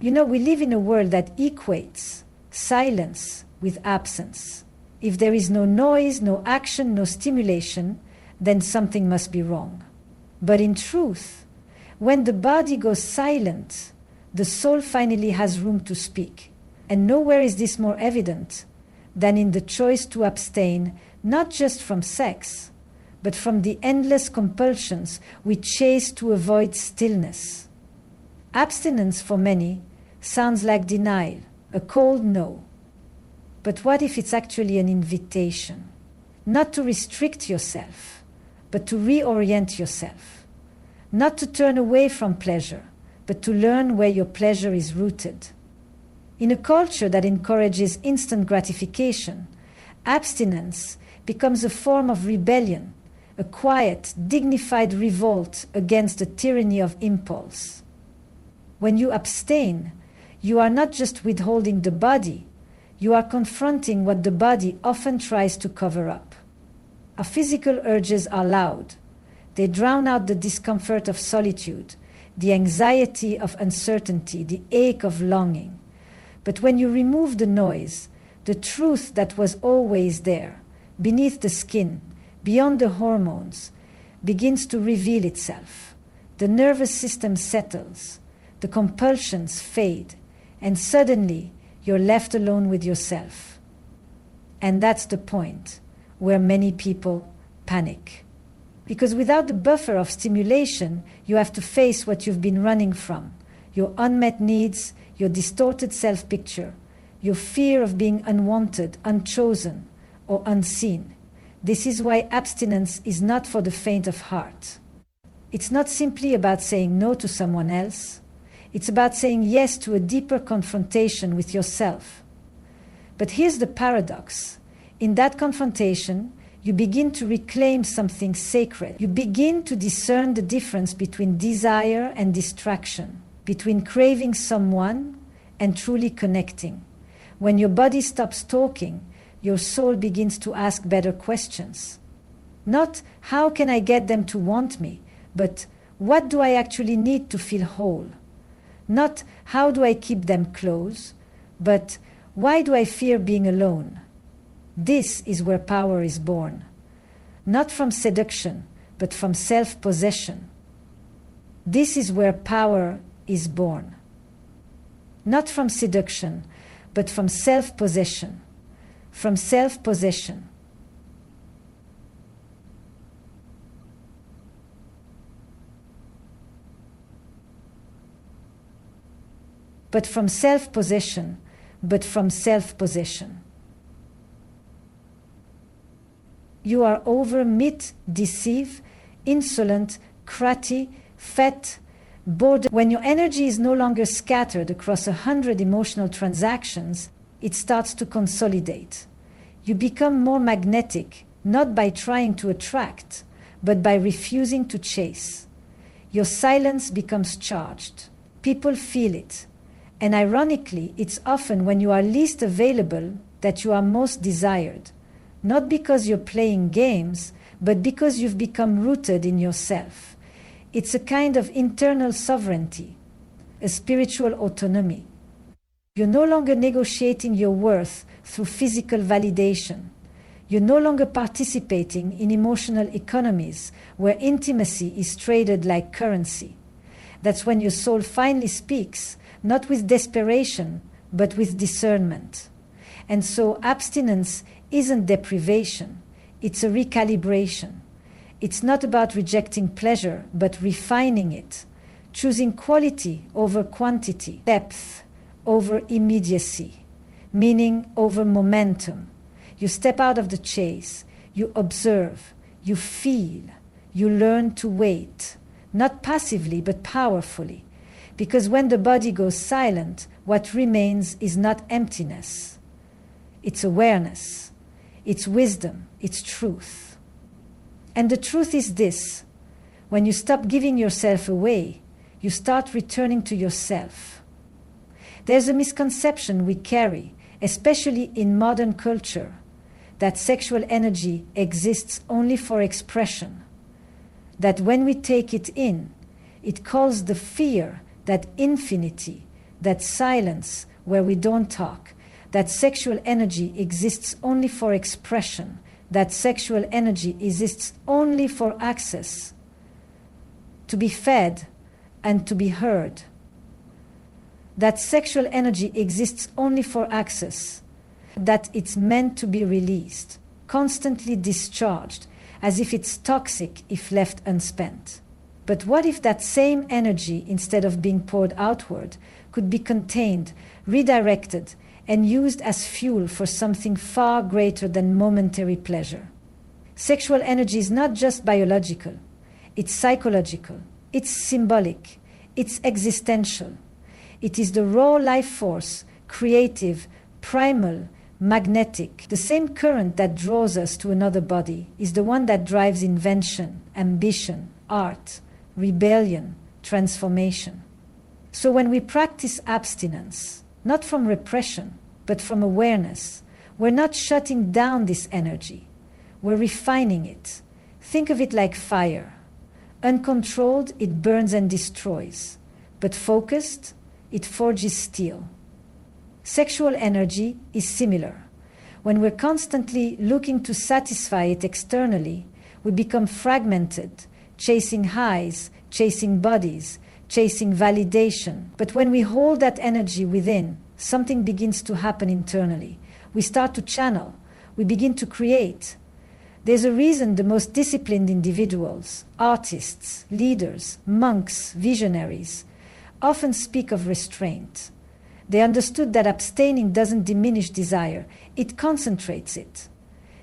You know, we live in a world that equates silence with absence. If there is no noise, no action, no stimulation, then something must be wrong. But in truth, when the body goes silent, the soul finally has room to speak. And nowhere is this more evident than in the choice to abstain, not just from sex, but from the endless compulsions we chase to avoid stillness. Abstinence for many sounds like denial, a cold no. But what if it's actually an invitation? Not to restrict yourself, but to reorient yourself. Not to turn away from pleasure, but to learn where your pleasure is rooted. In a culture that encourages instant gratification, abstinence becomes a form of rebellion, a quiet, dignified revolt against the tyranny of impulse. When you abstain, you are not just withholding the body, you are confronting what the body often tries to cover up. Our physical urges are loud. They drown out the discomfort of solitude, the anxiety of uncertainty, the ache of longing. But when you remove the noise, the truth that was always there, beneath the skin, beyond the hormones, begins to reveal itself. The nervous system settles, the compulsions fade, and suddenly you're left alone with yourself. And that's the point where many people panic. Because without the buffer of stimulation, you have to face what you've been running from, your unmet needs, your distorted self-picture, your fear of being unwanted, unchosen, or unseen. This is why abstinence is not for the faint of heart. It's not simply about saying no to someone else. It's about saying yes to a deeper confrontation with yourself. But here's the paradox. In that confrontation, you begin to reclaim something sacred. You begin to discern the difference between desire and distraction, between craving someone and truly connecting. When your body stops talking, your soul begins to ask better questions. Not, how can I get them to want me, but what do I actually need to feel whole? Not, how do I keep them close, but why do I fear being alone? This is where power is born. Not from seduction, but from self-possession. This is where power is born. Not from seduction, but from self-possession. From self-possession. But from self-possession, but from self-possession. You are over, meet, deceive, insolent, crotty, fat, bored. When your energy is no longer scattered across 100 emotional transactions, it starts to consolidate. You become more magnetic, not by trying to attract, but by refusing to chase. Your silence becomes charged. People feel it. And ironically, it's often when you are least available that you are most desired. Not because you're playing games, but because you've become rooted in yourself. It's a kind of internal sovereignty, a spiritual autonomy. You're no longer negotiating your worth through physical validation. You're no longer participating in emotional economies where intimacy is traded like currency. That's when your soul finally speaks, not with desperation, but with discernment. And so abstinence isn't deprivation, it's a recalibration. It's not about rejecting pleasure, but refining it, choosing quality over quantity, depth over immediacy, meaning over momentum. You step out of the chase, you observe, you feel, you learn to wait, not passively, but powerfully. Because when the body goes silent, what remains is not emptiness. It's awareness, it's wisdom, it's truth. And the truth is this: when you stop giving yourself away, you start returning to yourself. There's a misconception we carry, especially in modern culture, that sexual energy exists only for expression. That when we take it in, it calls the fear that infinity, that silence where we don't talk, that sexual energy exists only for expression, that sexual energy exists only for access, to be fed and to be heard, that sexual energy exists only for access, that it's meant to be released, constantly discharged, as if it's toxic if left unspent. But what if that same energy, instead of being poured outward, could be contained, redirected, and used as fuel for something far greater than momentary pleasure? Sexual energy is not just biological, it's psychological, it's symbolic, it's existential. It is the raw life force, creative, primal, magnetic. The same current that draws us to another body is the one that drives invention, ambition, art, rebellion, transformation. So when we practice abstinence, not from repression, but from awareness, we're not shutting down this energy. We're refining it. Think of it like fire. Uncontrolled, it burns and destroys. But focused, it forges steel. Sexual energy is similar. When we're constantly looking to satisfy it externally, we become fragmented, chasing highs, chasing bodies, chasing validation. But when we hold that energy within, something begins to happen internally. We start to channel. We begin to create. There's a reason the most disciplined individuals, artists, leaders, monks, visionaries, often speak of restraint. They understood that abstaining doesn't diminish desire, it concentrates it.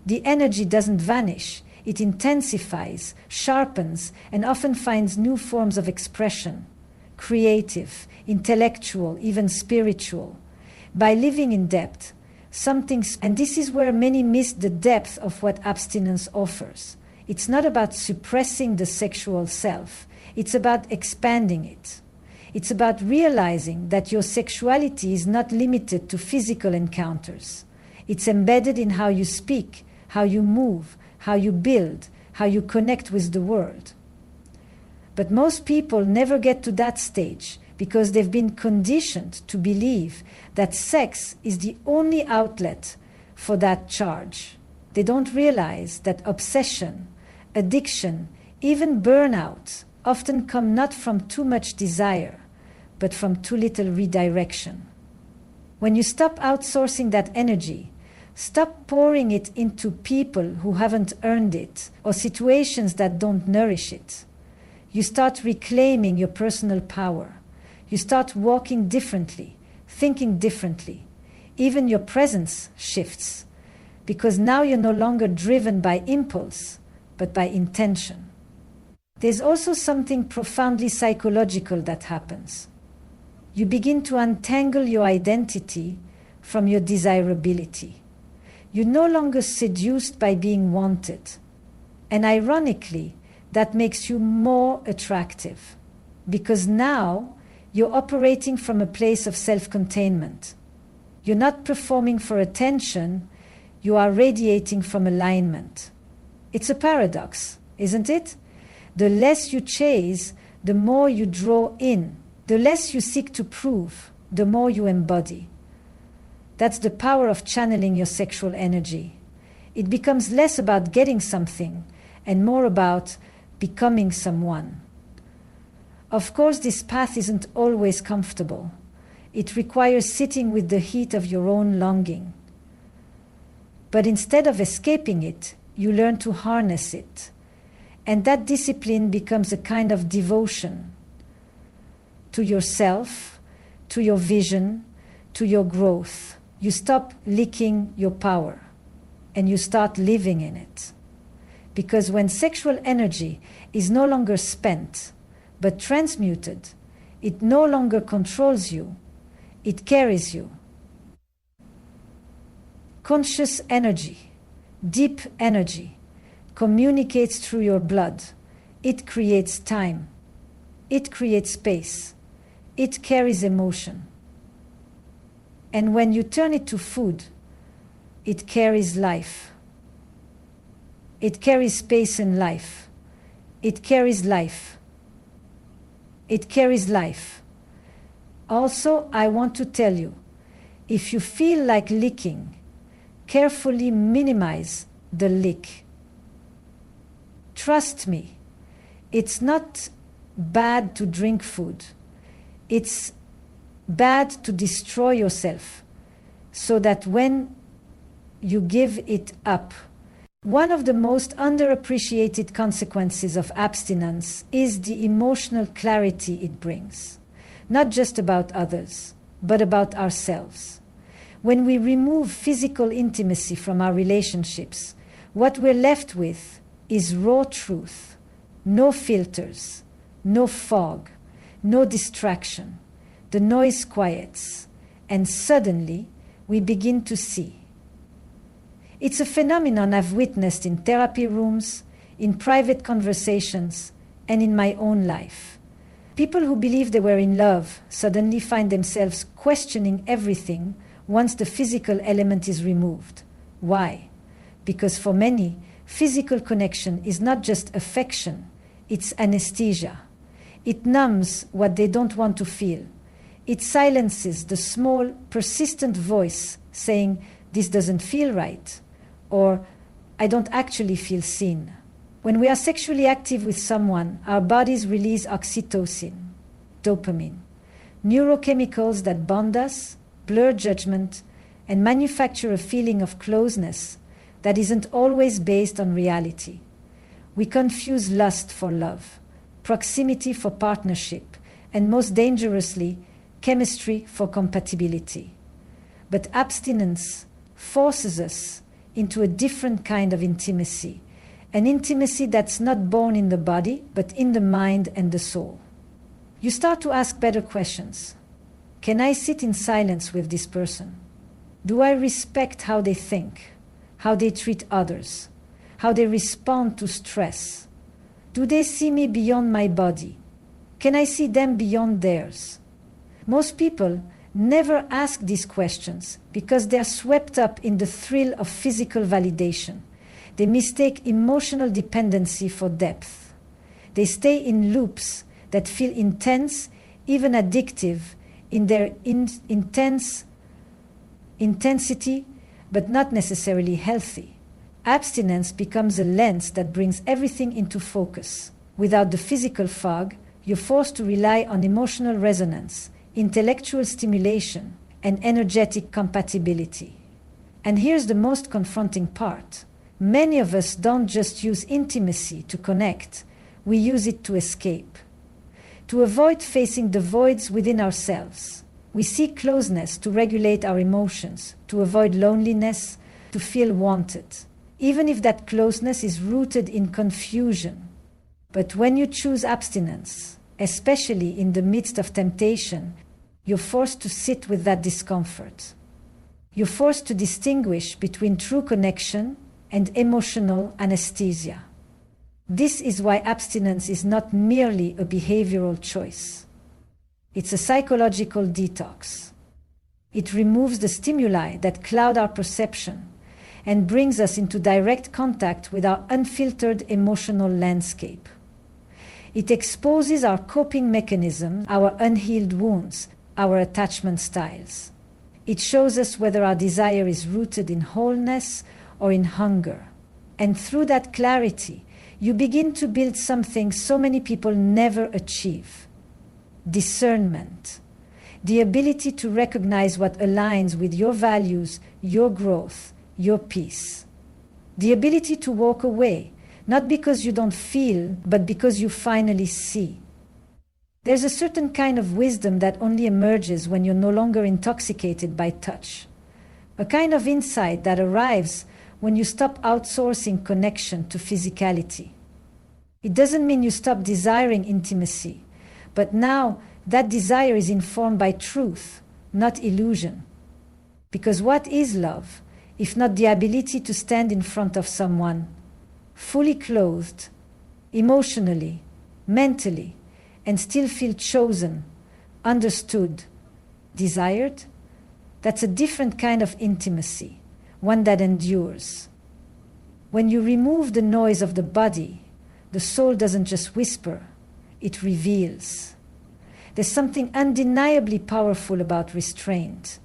The energy doesn't vanish, it intensifies, sharpens, and often finds new forms of expression, creative, intellectual, even spiritual. By living in depth, and this is where many miss the depth of what abstinence offers. It's not about suppressing the sexual self, it's about expanding it. It's about realizing that your sexuality is not limited to physical encounters. It's embedded in how you speak, how you move, how you build, how you connect with the world. But most people never get to that stage because they've been conditioned to believe that sex is the only outlet for that charge. They don't realize that obsession, addiction, even burnout often come not from too much desire, but from too little redirection. When you stop outsourcing that energy, stop pouring it into people who haven't earned it or situations that don't nourish it, you start reclaiming your personal power. You start walking differently, thinking differently. Even your presence shifts because now you're no longer driven by impulse, but by intention. There's also something profoundly psychological that happens. You begin to untangle your identity from your desirability. You're no longer seduced by being wanted. And ironically, that makes you more attractive because now you're operating from a place of self-containment. You're not performing for attention, you are radiating from alignment. It's a paradox, isn't it? The less you chase, the more you draw in. The less you seek to prove, the more you embody. That's the power of channeling your sexual energy. It becomes less about getting something and more about becoming someone. Of course, this path isn't always comfortable. It requires sitting with the heat of your own longing. But instead of escaping it, you learn to harness it. And that discipline becomes a kind of devotion to yourself, to your vision, to your growth. You stop leaking your power and you start living in it. Because when sexual energy is no longer spent, but transmuted, it no longer controls you, it carries you. Conscious energy, deep energy, communicates through your blood. It creates time. It creates space. It carries emotion. And when you turn it to food, it carries life. It carries space and life. It carries life. It carries life. Also, I want to tell you, if you feel like licking, carefully minimize the lick. Trust me, it's not bad to drink food. It's bad to destroy yourself so that when you give it up, one of the most underappreciated consequences of abstinence is the emotional clarity it brings, not just about others, but about ourselves. When we remove physical intimacy from our relationships, what we're left with is raw truth, no filters, no fog, no distraction. The noise quiets, and suddenly we begin to see. It's a phenomenon I've witnessed in therapy rooms, in private conversations, and in my own life. People who believed they were in love suddenly find themselves questioning everything once the physical element is removed. Why? Because for many, physical connection is not just affection, it's anesthesia. It numbs what they don't want to feel. It silences the small, persistent voice saying, "This doesn't feel right," or "I don't actually feel seen." When we are sexually active with someone, our bodies release oxytocin, dopamine, neurochemicals that bond us, blur judgment, and manufacture a feeling of closeness that isn't always based on reality. We confuse lust for love, proximity for partnership, and most dangerously, chemistry for compatibility. But abstinence forces us into a different kind of intimacy, an intimacy that's not born in the body, but in the mind and the soul. You start to ask better questions. Can I sit in silence with this person? Do I respect how they think, how they treat others, how they respond to stress? Do they see me beyond my body? Can I see them beyond theirs? Most people never ask these questions because they are swept up in the thrill of physical validation. They mistake emotional dependency for depth. They stay in loops that feel intense, even addictive, in their intensity, but not necessarily healthy. Abstinence becomes a lens that brings everything into focus. Without the physical fog, you're forced to rely on emotional resonance, intellectual stimulation, and energetic compatibility. And here's the most confronting part. Many of us don't just use intimacy to connect, we use it to escape. To avoid facing the voids within ourselves. We seek closeness to regulate our emotions, to avoid loneliness, to feel wanted, even if that closeness is rooted in confusion. But when you choose abstinence, especially in the midst of temptation, you're forced to sit with that discomfort. You're forced to distinguish between true connection and emotional anesthesia. This is why abstinence is not merely a behavioral choice. It's a psychological detox. It removes the stimuli that cloud our perception and brings us into direct contact with our unfiltered emotional landscape. It exposes our coping mechanisms, our unhealed wounds, our attachment styles. It shows us whether our desire is rooted in wholeness or in hunger. And through that clarity, you begin to build something so many people never achieve: discernment, the ability to recognize what aligns with your values, your growth, your peace, the ability to walk away, not because you don't feel, but because you finally see. There's a certain kind of wisdom that only emerges when you're no longer intoxicated by touch, a kind of insight that arrives when you stop outsourcing connection to physicality. It doesn't mean you stop desiring intimacy, but now that desire is informed by truth, not illusion. Because what is love, if not the ability to stand in front of someone, fully clothed, emotionally, mentally, and still feel chosen, understood, desired? That's a different kind of intimacy, one that endures. When you remove the noise of the body, the soul doesn't just whisper, it reveals. There's something undeniably powerful about restraint.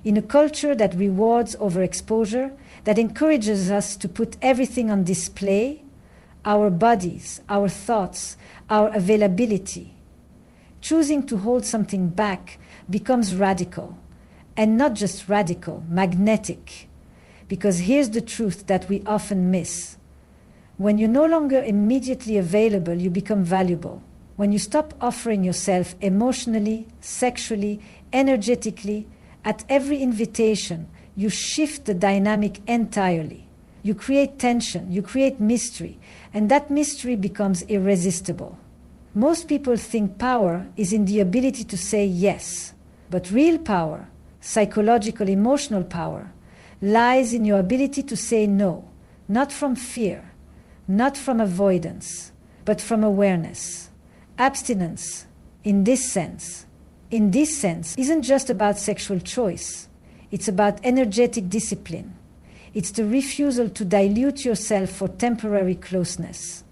In a culture that rewards overexposure, that encourages us to put everything on display, our bodies, our thoughts, our availability, choosing to hold something back becomes radical. And not just radical, magnetic. Because here's the truth that we often miss. When you're no longer immediately available, you become valuable. When you stop offering yourself emotionally, sexually, energetically, at every invitation, you shift the dynamic entirely. You create tension, you create mystery, and that mystery becomes irresistible. Most people think power is in the ability to say yes, but real power, psychological, emotional power, lies in your ability to say no, not from fear, not from avoidance, but from awareness. Abstinence, in this sense, isn't just about sexual choice. It's about energetic discipline. It's the refusal to dilute yourself for temporary closeness.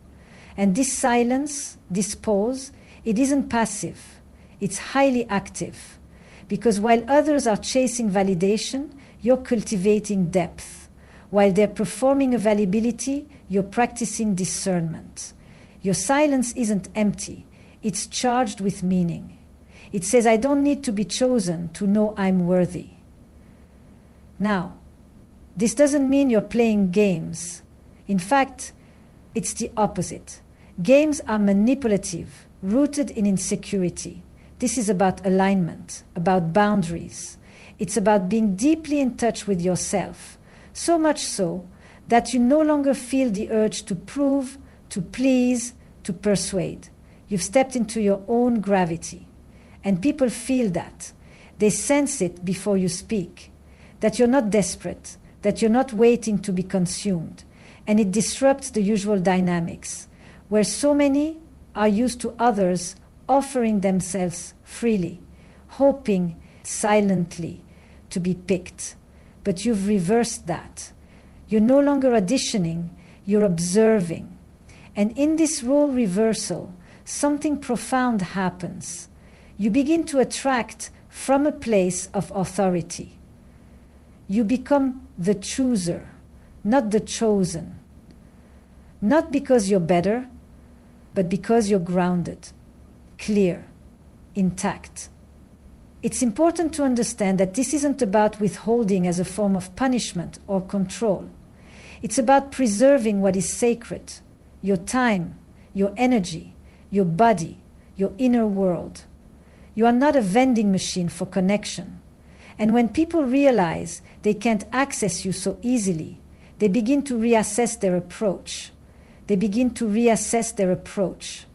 And this silence, this pause, it isn't passive. It's highly active. Because while others are chasing validation, you're cultivating depth. While they're performing availability, you're practicing discernment. Your silence isn't empty. It's charged with meaning. It says, I don't need to be chosen to know I'm worthy. Now, this doesn't mean you're playing games. In fact, it's the opposite. Games are manipulative, rooted in insecurity. This is about alignment, about boundaries. It's about being deeply in touch with yourself, so much so that you no longer feel the urge to prove, to please, to persuade. You've stepped into your own gravity. And people feel that. They sense it before you speak. That you're not desperate, that you're not waiting to be consumed. And it disrupts the usual dynamics, where so many are used to others offering themselves freely, hoping silently to be picked. But you've reversed that. You're no longer auditioning, you're observing. And in this role reversal, something profound happens. You begin to attract from a place of authority. You become the chooser, not the chosen. Not because you're better, but because you're grounded, clear, intact. It's important to understand that this isn't about withholding as a form of punishment or control. It's about preserving what is sacred, your time, your energy, your body, your inner world. You are not a vending machine for connection. And when people realize they can't access you so easily, they begin to reassess their approach. They begin to reassess their approach.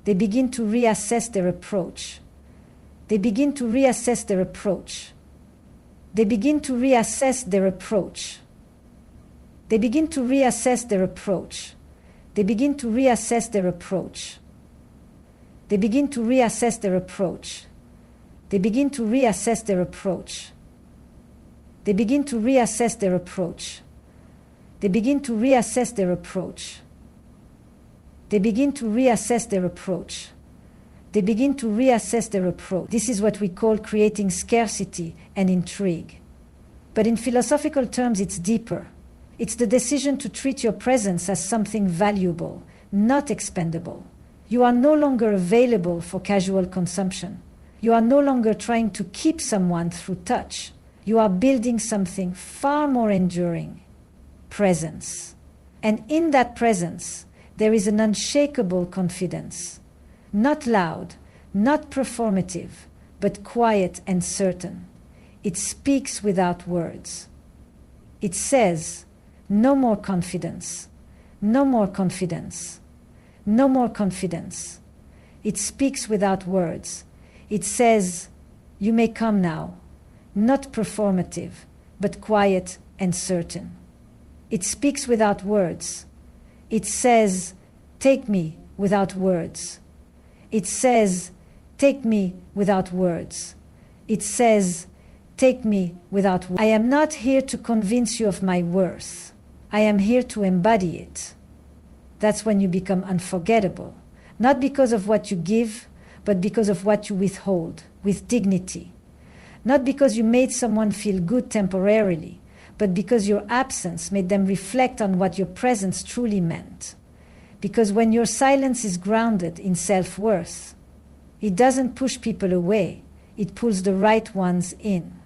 They begin to reassess their approach. They begin to reassess their approach. They begin to reassess their approach. They begin to reassess their approach. They begin to reassess their approach. They begin to reassess their approach. They begin to reassess their approach. They begin to reassess their approach. They begin to reassess their approach. They begin to reassess their approach. They begin to reassess their approach. This is what we call creating scarcity and intrigue. But in philosophical terms, it's deeper. It's the decision to treat your presence as something valuable, not expendable. You are no longer available for casual consumption. You are no longer trying to keep someone through touch. You are building something far more enduring, presence. And in that presence, there is an unshakable confidence. Not loud, not performative, but quiet and certain. It speaks without words. It says, no more confidence, no more confidence, no more confidence. It speaks without words. It says, you may come now, not performative, but quiet and certain. It speaks without words. It says, take me without words. It says, take me without words. It says, take me without words. I am not here to convince you of my worth. I am here to embody it. That's when you become unforgettable, not because of what you give, but because of what you withhold, with dignity. Not because you made someone feel good temporarily, but because your absence made them reflect on what your presence truly meant. Because when your silence is grounded in self-worth, it doesn't push people away, it pulls the right ones in.